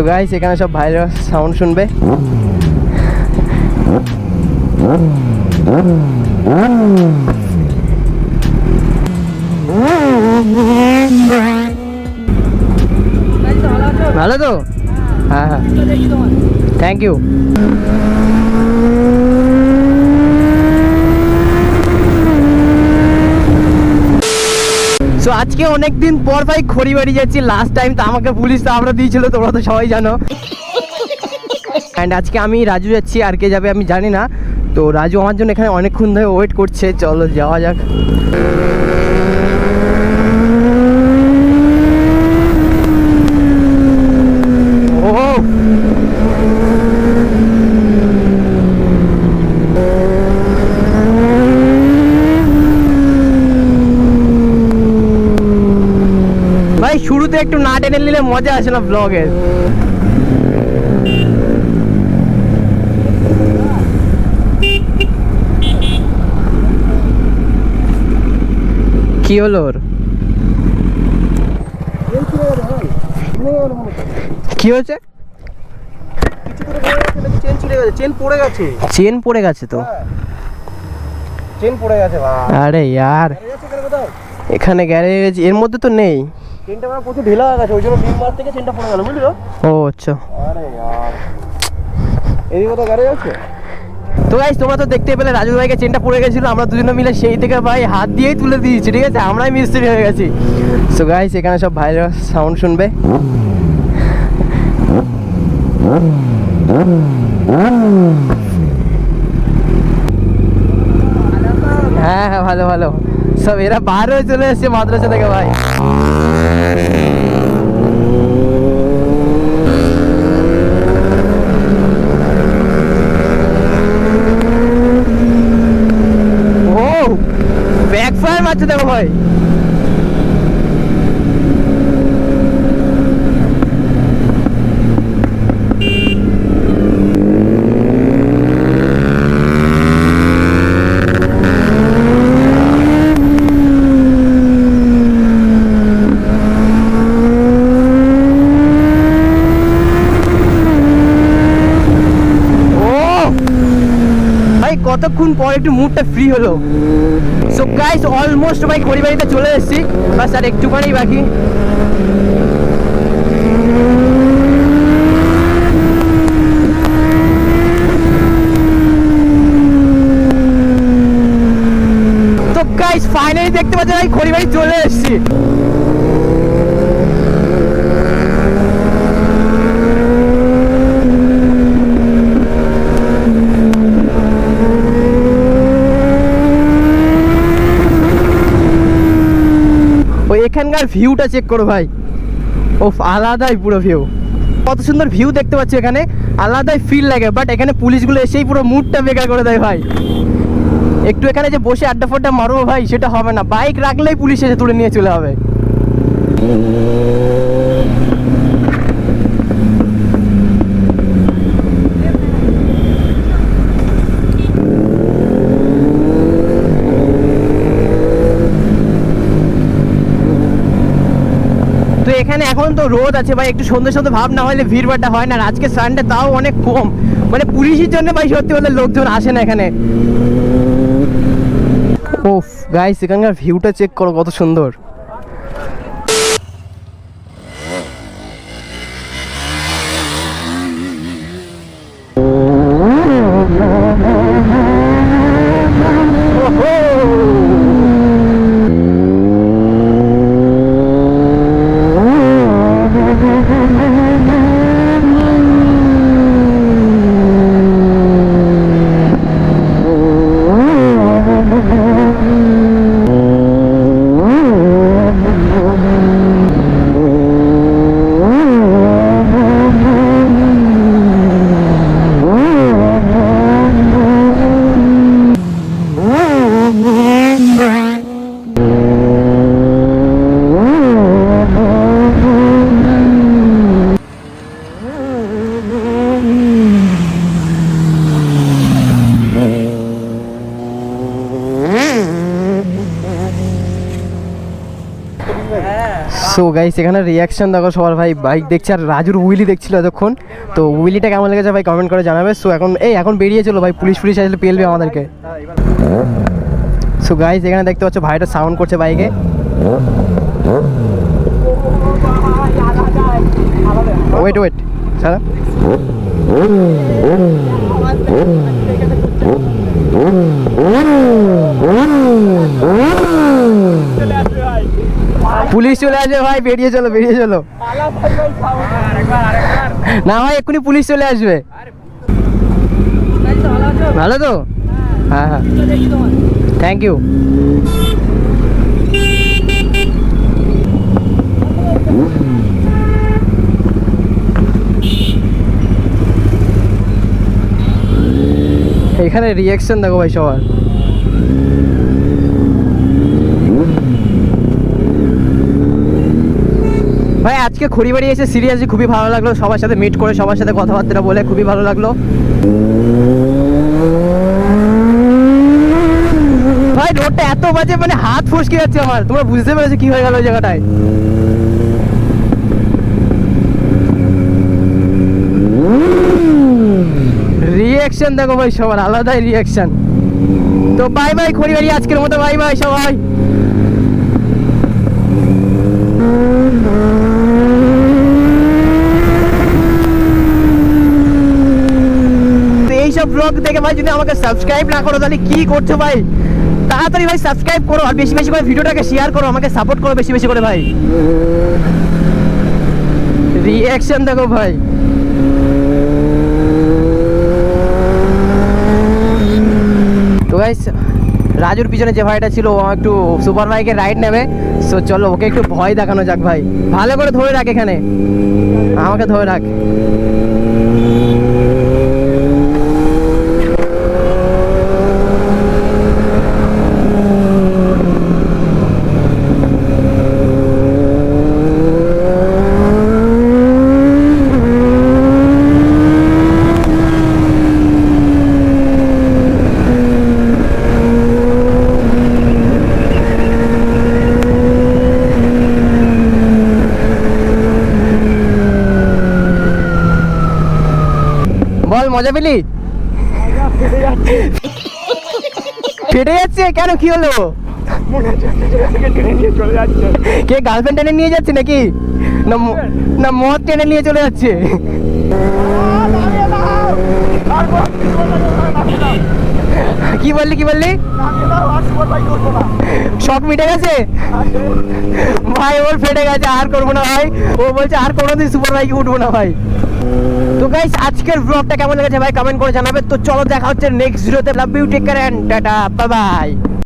Guys এখানে সব ভাইরা সাউন্ড শুনবে। ভালো তো? হ্যাঁ হ্যাঁ, থ্যাংক ইউ। সো আজকে অনেকদিন পর ভাই খড়িবাড়ি যাচ্ছি। লাস্ট টাইম তো আমাকে পুলিশ তো আমরা দিয়েছিল, তোমরা তো সবাই জানো। অ্যান্ড আজকে আমি রাজু যাচ্ছি, আর কে যাবে আমি জানি না। তো রাজু আমার জন্য এখানে অনেকক্ষণ ধরে ওয়েট করছে, চলো যাওয়া যাক। ভাই শুরুতে একটু না টেনে নিলে মজা আসে না ব্লগের। কি হলো ওর? কি হয়েছে? চেন পড়ে গেছে। চেন পড়ে গেছে তো? চেন পড়ে গেছে ভাই। আরে ইয়ার, এখানে গ্যারেজ এর মধ্যে তো নেই। চেনটা আমার প্রচুর ঢিলা হয়ে গেছে, ওই জন্য বিম মার থেকে চেনটা পড়ে গেল, বুঝলো? ও আচ্ছা। আরে ইয়ার, এদিকে তো গ্যারেজ আছে। তো গাইস তোমরা তো দেখতে পেলে রাজু ভাইকে চেনটা পড়ে গেছিল, আমরা দুজনে মিলে সেই থেকে ভাই হাত দিয়েই তুলে দিয়েছি, ঠিক আছে? আমরাই মিস্ত্রি হয়ে গেছি। সো গাইস এখানে সব ভাইরা সাউন্ড শুনবে। হ্যাঁ হ্যাঁ, ভালো ভালো। সব এরা বার হয়ে চলে এসছে মাদ্রাসা থেকে ভাই। ব্যাকফায়ার মারছে দেখো ভাই। কতক্ষণ পর একটু মুডটা ফ্রি হলো। সো গাইস অলমোস্ট ভাই খড়িবাড়িতে চলে এসেছি, বাস আর একটুখানি বাকি। তো গাইস ফাইনালি দেখতে পাচ্ছি ভাই খড়িবাড়ি চলে এসেছি। এখানকার ভিউটা চেক করো ভাই, ও আলাদাই পুরো ভিউ। কত সুন্দর ভিউ দেখতে পাচ্ছি এখানে, আলাদাই ফিল লাগে। বাট এখানে পুলিশগুলো এসেই পুরো মুডটা বেকার করে দেয় ভাই। একটু এখানে যে বসে আড্ডা ফাড্ডা মারবো ভাই, সেটা হবে না। বাইক রাখলেই পুলিশ এসে তুলে নিয়ে চলে হবে। তো এখানে এখন তো রোদ আছে ভাই, একটু সন্ধ্যে সন্ধ্যে ভাব না হলে ভিড় ভাড়টা হয় না। আজকে সানডে তাও অনেক কম, মানে পুলিশের জন্য ভাই সত্যি বলতে লোকজন আসে না এখানে। ওফ গাইস এখানকার ভিউটা চেক করো কত সুন্দর। সো গাইস এখানে রিয়াকশন দেখো সবার ভাই, বাইক দেখছে আর রাজুর উইলি দেখছিল এতক্ষণ। তো উইলিটা কেমন লেগেছে ভাই কমেন্ট করে জানাবে। সো এখন বেরিয়ে চলো ভাই, পুলিশ আসলে পেলবে আমাদেরকে। সো গাইস এখানে দেখতে পাচ্ছ ভাইটা সাউন্ড করছে বাইকে। ওয়েট সারা পুলিশ চলে আসবে ভাই, বেরিয়ে চলো। না ভাই এক্ষুনি পুলিশ চলে আসবে। ভালো তো? হ্যাঁ থ্যাংক ইউ। এখানে রিয়াকশন দেখো ভাই সবার। ভাই আজকে খড়িবাড়ি এসে সিরিয়াসলি খুবই ভালো লাগলো, সবার সাথে মিট করে সবার সাথে কথাবার্তা বলে খুবই ভালো লাগলো ভাই। রোডটা এত বাজে মানে হাত ফসকে যাচ্ছে আমার, তোমরা বুঝতে পেরেছো কি হয়ে গেল ওই জায়গাটায়। রিয়াকশন দেখো ভাই সবার, আলাদাই রিয়াকশন। তো বাই বাই খড়িবাড়ি, আজকের মতো বাই বাই সবাই। এইসব ব্লগ দেখে ভাই যদি আমাকে সাবস্ক্রাইব না করো তাহলে কি করছো ভাই? তাড়াতাড়ি ভাই সাবস্ক্রাইব করো আর বেশি বেশি করে ভিডিওটাকে শেয়ার করো, আমাকে সাপোর্ট করো বেশি বেশি করে ভাই। রিয়াকশন দেখো ভাই। তো গাইস রাজুর পিছনে যে ভাইটা ছিল ও একটু সুপার বাইকের রাইড নেবে। সো চলো ওকে একটু ভয় দেখানো যাক ভাই। ভালো করে ধরে রাখ, এখানে আমাকে ধরে রাখ। বল মজা পেলি? ফেটে যাচ্ছে কেন, কি হলো? কে গার্লফ্রেন্ড টেনে নিয়ে যাচ্ছে নাকি? না মদ টেনে নিয়ে চলে যাচ্ছে? কি বললি? শখ মিটে গেছে ভাই, ওর ফেটে গেছে, আর করবো না ভাই। ও বলছে আর কোনোদিন সুপার বাইকে উঠবো না ভাই। তো গাইস আজকের ব্লগটা কেমন লেগেছে ভাই কমেন্ট করে জানাবে। তো চলো দেখা হচ্ছে নেক্সট ভিডিওতে। Love you, take care and tata, bye by.